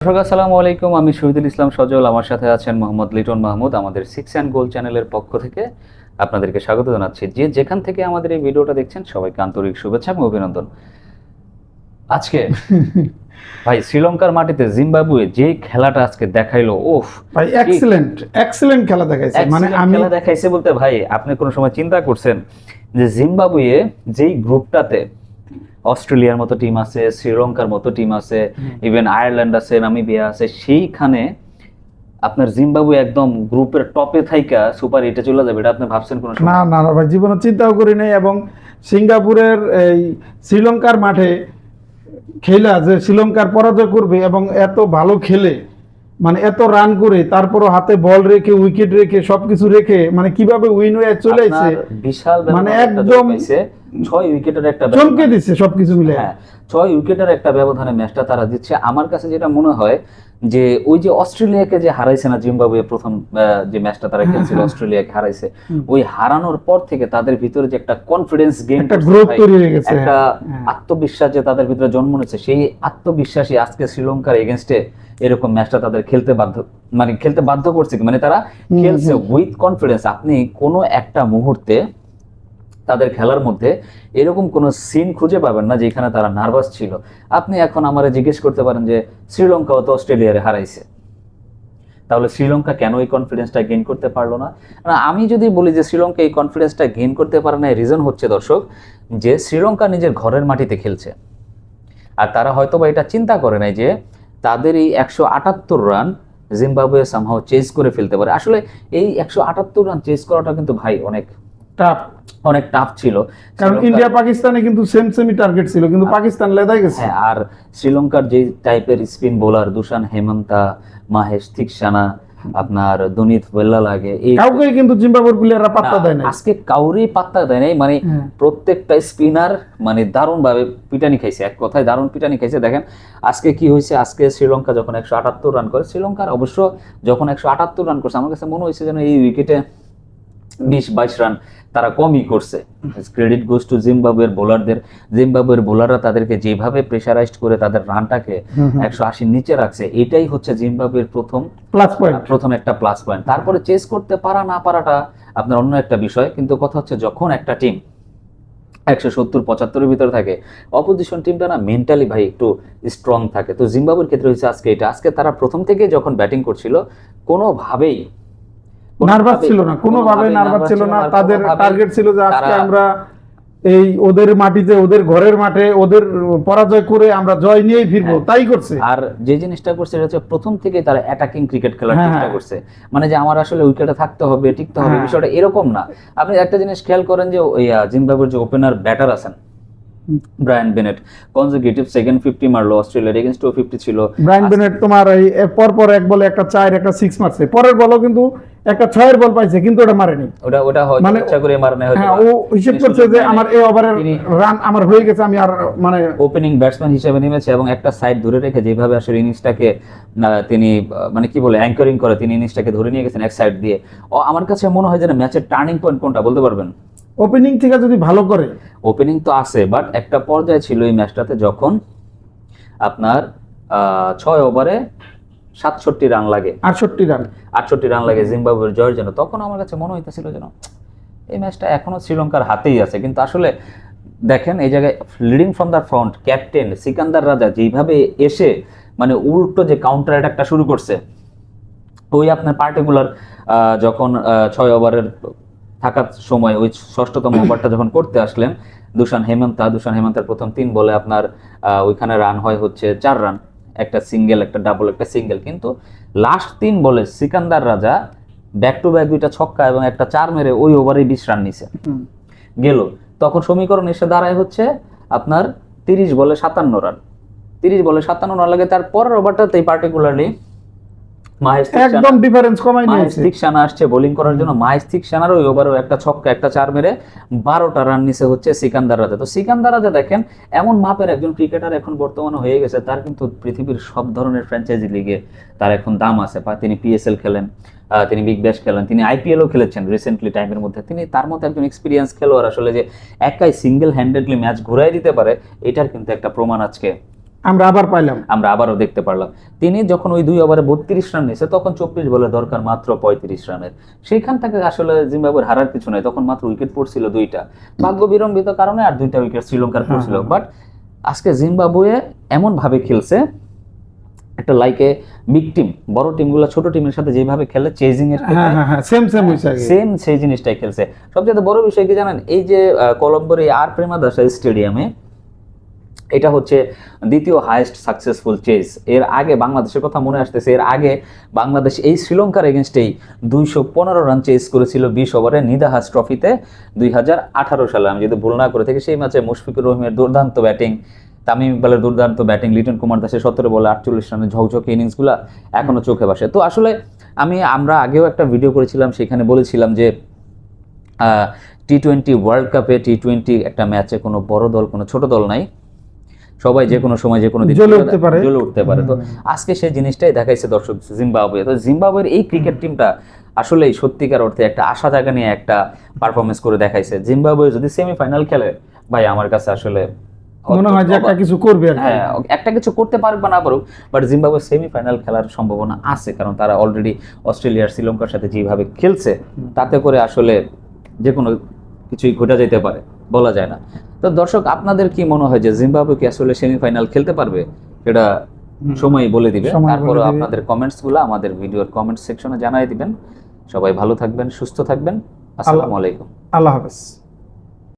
দর্শক আসসালামু আলাইকুম, আমি শহীদুল ইসলাম সজল। আমার সাথে আছেন মোহাম্মদ লিটন মাহমুদ। আমাদের সিক্স অ্যান্ড গোল চ্যানেলের পক্ষ থেকে আপনাদেরকে স্বাগত জানাচ্ছি। যে যেখান থেকে আমাদের এই ভিডিওটা দেখছেন সবাইকে আন্তরিক শুভেচ্ছা এবং অভিনন্দন। আজকে ভাই শ্রীলঙ্কার মাটিতে জিম্বাবুয়ে যে খেলাটা আজকে দেখাইলো, ওফ ভাই এক্সেলেন্ট খেলা দেখাইছে। মানে আমি খেলা দেখাইছে বলতে ভাই আপনি কোনো সময় চিন্তা করছেন যে জিম্বাবুয়ে যেই গ্রুপটাতে অস্ট্রেলিয়ার মতো টিম আছে, শ্রীলঙ্কার মতো টিম আছে, ইভেন আয়ারল্যান্ড আছে, নামিবিয়া আছে, সেইখানে আপনার জিম্বাবুয়ে একদম গ্রুপের টপে থাইকা সুপার এইটে চলে যাবে, এটা আপনি ভাবছেন কোনো সময়? না না না ভাই, জীবনে চিন্তাও করি নাই। এবং সিঙ্গাপুরের এই শ্রীলঙ্কার মাঠে খেলা যে শ্রীলঙ্কার পরাজয় করবে এবং এত ভালো খেলে, মানে এত রান করে তারপরও হাতে বল রেখে উইকেট রেখে সবকিছু রেখে মানে কিভাবে উইন হয়ে চলে আসছে, বিশাল মানে একদম 6 উইকেটের একটা চমকে দিচ্ছে সবকিছু মিলে। হ্যাঁ, 6 উইকেটের একটা ব্যবধানে ম্যাচটা তারা জিতছে। আমার কাছে যেটা মনে হয় যে ওই যে অস্ট্রেলিয়াকে যে হারাইছে না জিম্বাবুয়ে, প্রথম যে ম্যাচটা তারা খেলছিল অস্ট্রেলিয়াকে হারাইছে, ওই হারানোর পর থেকে তাদের ভিতরে যে একটা কনফিডেন্স গেইন, একটা গ্রোথ তৈরি হয়ে গেছে, একটা আত্মবিশ্বাস যে তাদের ভিতরে জন্ম নিয়েছে, সেই আত্মবিশ্বাসই আজকে শ্রীলঙ্কার এগেইনস্টে এরকম ম্যাচটা তাদের খেলতে বাধ্য করছে। মানে তারা খেলছে উইথ কনফিডেন্স। আপনি কোনো একটা মুহূর্তে তাদের খেলার মধ্যে এরকম কোন সিন খুঁজে পাবেন না যেখানে তারা নার্ভাস ছিল। আপনি এখন আমারে জিজ্ঞেস করতে পারেন যে শ্রীলঙ্কাও তো অস্ট্রেলিয়ারে হারাইছে, তাহলে শ্রীলঙ্কা কেন এই কনফিডেন্সটা গেইন করতে পারলো না? আমি যদি বলি যে শ্রীলঙ্কা এই কনফিডেন্সটা গেইন করতে পারে না, রিজন হচ্ছে দর্শক যে শ্রীলঙ্কা নিজের ঘরের মাটিতে খেলছে, আর তারা হয়তো বা এটা চিন্তা করে নাই যে তাদের এই 178 রান জিম্বাবুয়ে সামহাও চেজ করে ফেলতে পারে। আসলে এই 178 রান চেজ করাটা কিন্তু ভাই অনেক টাফ ছিল, কারণ ইন্ডিয়া পাকিস্তানে কিন্তু সেমি টার্গেট ছিল, কিন্তু পাকিস্তান লেদাই গেছে। আর শ্রীলঙ্কার যে টাইপের spin bowler Dusan হেমন্তা, Mahesh Theekshana, আপনার দনিত ওয়েল্লা লাগে, এই কাউকে কিন্তু জিম্বাবুয়ের প্লেয়াররা পাত্তা দেয় না আজকে, কাউরেই পাত্তা দেয় নাই। মানে প্রত্যেকটা স্পিনার মানে দারুণ ভাবে পিটানি খাইছে, এক কথায় দারুণ পিটানি খাইছে। দেখেন আজকে কি হয়েছে, আজকে শ্রীলঙ্কা যখন 178 রান করে, শ্রীলঙ্কার অবশ্য যখন 178 রান করছে, আমার কাছে মনে হয়েছে যেন এই উইকেটে 20-22 রান তারা কমই করছে। ক্রেডিট গোস টু জিম্বাবুয়ের বোলারদের। জিম্বাবুয়ের বোলাররা তাদেরকে যেভাবে প্রেসারাইজড করে তাদের রানটাকে 180 নিচে রাখছে, এটাই হচ্ছে জিম্বাবুয়ের প্রথম একটা প্লাস পয়েন্ট। তারপরে চেস করতে পারা না পারাটা আপনার অন্য একটা বিষয়, কিন্তু কথা হচ্ছে যখন একটা টিম 170-75 ভিতরে থাকে, অপোজিশন টিমটা না মেন্টালি ভাই একটু স্ট্রং থাকে। তো জিম্বাবুয়ের ক্ষেত্রে হচ্ছে আজকে তারা প্রথম থেকে যখন ব্যাটিং করছিল কোনোভাবেই নার্ভাস ছিল না, কোনোভাবে নার্ভাস ছিল না। তাদের টার্গেট ছিল যে আজকে আমরা এই ওদের মাটিতে, ওদের ঘরের মাঠে ওদের পরাজয় করে আমরা জয় নিয়েই ফিরবো, তাই করছে। আর যে জিনিসটা করছে সেটা হচ্ছে প্রথম থেকে তারা অ্যাটাকিং ক্রিকেট খেলার চেষ্টা করছে, মানে যে আমার আসলে উইকেটে থাকতে হবে, টিকতে হবে, বিষয়টা এরকম না। আপনি একটা জিনিস খেয়াল করেন যে ওই জিম্বাবুয়ের যে ওপেনার ব্যাটার আছেন ব্রায়ান বেনেট, কনজিকিউটিভ সেকেন্ড 50 মারলো, অস্ট্রেলিয়ার এগেইনস্ট 50 ছিল। ব্রায়ান বেনেট তোমার এই পর এক বলে একটা 4 একটা 6 মারছে, পরের বলও কিন্তু একটা 6 এর বল পাইছে, কিন্তু ওটা মারেনি। ওটা হয়তো ইচ্ছা করে মারনে হয়তো। হ্যাঁ, ও হিসাব করছে যে আমার এই ওভারের রান আমার হয়ে গেছে, আমি আর মানে ওপেনিং ব্যাটসম্যান হিসেবে নেমেছে এবং একটা সাইড ধরে রেখে যেভাবে আসলে ইনিংসটাকে তিনি মানে কি বলে অ্যাঙ্করিং করে, তিনি ইনিংসটাকে ধরে নিয়ে গেছেন এক সাইড দিয়ে। আমার কাছে মনে হয় যে ম্যাচের টার্নিং পয়েন্ট কোনটা বলতে পারবেন? ওপেনিং থেকে যদি ভালো করে, ওপেনিং তো আছে, বাট একটা পর্যায়ে ছিল এই ম্যাচটাতে যখন আপনার 6 ওভারে 67 রান লাগে, 68 রান লাগে জিম্বাবুয়ের জয়ের জন্য, তখন আমার কাছে মনে হইতেছিল যেন এই ম্যাচটা এখনো শ্রীলঙ্কার হাতেই আছে। কিন্তু আসলে দেখেন এই জায়গায় leading from the front captain Sikandar রাজা যেইভাবে এসে মানে উল্টো যে কাউন্টার অ্যাটাকটা শুরু করছে, ওই আপনার পার্টিকুলার যখন 6 ওভারের থাকার সময় ওই 6তম ওভারটা যখন করতে আসলেন দুশান হেমন্তের প্রথম 3 বলে আপনার ওইখানে রান হয় হচ্ছে 4 রান, একটা সিঙ্গেল, একটা ডাবল, একটা সিঙ্গেল। কিন্তু লাস্ট 3 বলে সিকান্দার রাজা ব্যাক টু ব্যাক 2টা ছক্কা এবং একটা 4 মেরে ওই ওভারে 20 রান নিছে গেল। তখন সমীকরণ এসে দাঁড়ায় হচ্ছে আপনার 30 বলে 57 রান, 30 বলে 57 রান লাগে। তার পরের ওভারটাতেই পার্টিকুলারলি একদম ডিফারেন্স কমাই নিয়েছে। মাহেশ থিকসানা আসছে বোলিং করার জন্য, মাহেশ থিকসানার ওই ওভারে একটা ছক্কা, একটা 4 মেরে 12টা রান নিছে হচ্ছে সিকান্দার রাজা। তো সিকান্দার রাজা দেখেন এমন মাপের একজন ক্রিকেটার এখন বর্তমানে হয়ে গেছে, তার কিন্তু পৃথিবীর সব ধরনের ফ্র্যাঞ্চাইজি লিগে তার এখন দাম আছে। তিনি পিএসএল খেলেন, তিনি বিগ ব্যাশ খেলেন, তিনি আইপিএলও খেলেছেন রিসেন্টলি টাইমের মধ্যে। তিনি তার মতো একজন এক্সপিরিয়েন্স খেলোয়াড় আসলে যে একাই সিঙ্গেল হ্যান্ডেডলি ম্যাচ ঘুরাই দিতে পারে, এটার কিন্তু একটা প্রমাণ আজকে আমরা আবার পাইলাম। আমরা আবারও দেখতে পারলাম। তিনি যখন ওই 2 ওভারে 32 রান নিয়েছে তখন 24 বলে দরকার মাত্র 35 রানের, সেইখান থেকে আসলে জিম্বাবুয়ের হারার কিছু নাই। তখন মাত্র উইকেট পড়ছিল 2টা, ভাগ্য বিড়ম্বিত কারণে আর 2টা উইকেট শ্রীলঙ্কার পড়ছিল। বাট আজকে জিম্বাবুয়ে এমন ভাবে খেলছে, একটা লাইকে বিগ টিম, বড় টিমগুলো ছোট টিমের সাথে যেভাবে খেলে চেজিং এর সেম সেই জিনিসটাই খেলছে। সবচেয়ে বড় বিষয় কি জানেন, এই যে কলম্বোর এই আর প্রেমাদাসা স্টেডিয়ামে এটা হচ্ছে দ্বিতীয় হাইয়েস্ট সাকসেসফুল চেজ। এর আগে বাংলাদেশের কথা মনে আসতেছে, এর আগে বাংলাদেশ এই শ্রীলঙ্কার এগেনস্টেই 215 রান চেজ করেছিল 20 ওভারে নিদাহাস ট্রফিতে 2018 সালে, আমি যদি ভুল না করে থাকি। সেই ম্যাচে মুশফিকুর রহিমের দুর্দান্ত ব্যাটিং, তামিম ইকবালের দুর্দান্ত ব্যাটিং, লিটন কুমার দাসের 17 বলে 48 রানের ঝকঝকে ইনিংসগুলো এখনো চোখে ভাসে। তো আসলে আমরা আগেও একটা ভিডিও করেছিলাম, সেখানে বলেছিলাম যে টি-20 ওয়ার্ল্ড কাপে টি-20 একটা ম্যাচে কোনো বড় দল কোনো ছোট দল নাই, সবাই যে কোনো সময় যে কোনো দিন জ্বলে উঠতে পারে। তো আজকে সেই জিনিসটাই দেখাইছে দর্শক জিম্বাবুয়ে। তো জিম্বাবুয়ের এই ক্রিকেট টিমটা আসলেই সত্যিকার অর্থে একটা আশা জায়গা নিয়ে একটা পারফরমেন্স করে দেখাইছে। জিম্বাবুয়ে যদি সেমিফাইনাল খেলে, ভাই আমার কাছে আসলে মনে হয় যে একটা কিছু করবে। হ্যাঁ, একটা কিছু করতে পারুক বা না পারুক, বাট জিম্বাবুয়ে সেমিফাইনাল খেলার সম্ভাবনা আছে, কারণ তারা অলরেডি অস্ট্রেলিয়ার শ্রীলঙ্কার সাথে যেভাবে খেলছে তাতে করে আসলে যে কোনো কিছুই ঘটে যেতে পারে, বলা যায় না। তো দর্শক, আপনাদের কি মনে হয় যে জিম্বাবুয়ে কি আসলে সেমিফাইনাল খেলতে পারবে? এটা সময় বলে দিবে। তারপরে আপনাদের কমেন্টসগুলো আমাদের ভিডিওর কমেন্ট সেকশনে জানিয়ে দিবেন। সবাই ভালো থাকবেন, সুস্থ থাকবেন। আসসালামু আলাইকুম, আল্লাহ হাফেজ।